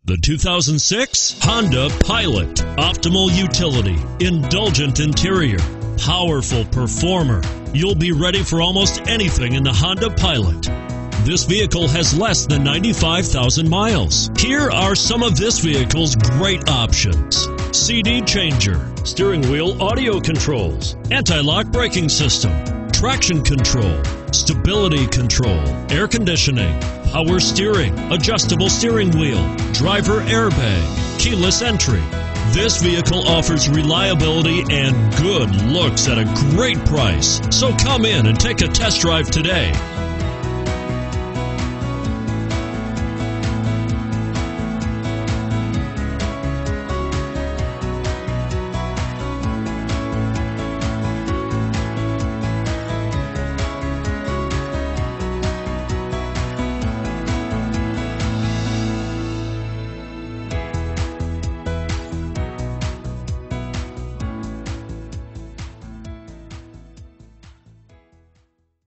The 2006 Honda Pilot. Optimal utility, indulgent interior, powerful performer. You'll be ready for almost anything in the Honda Pilot. This vehicle has less than 95,000 miles. Here are some of this vehicle's great options: CD changer, steering wheel audio controls, anti-lock braking system, traction control, stability control, air conditioning, power steering, adjustable steering wheel, driver airbag, keyless entry. This vehicle offers reliability and good looks at a great price. So come in and take a test drive today.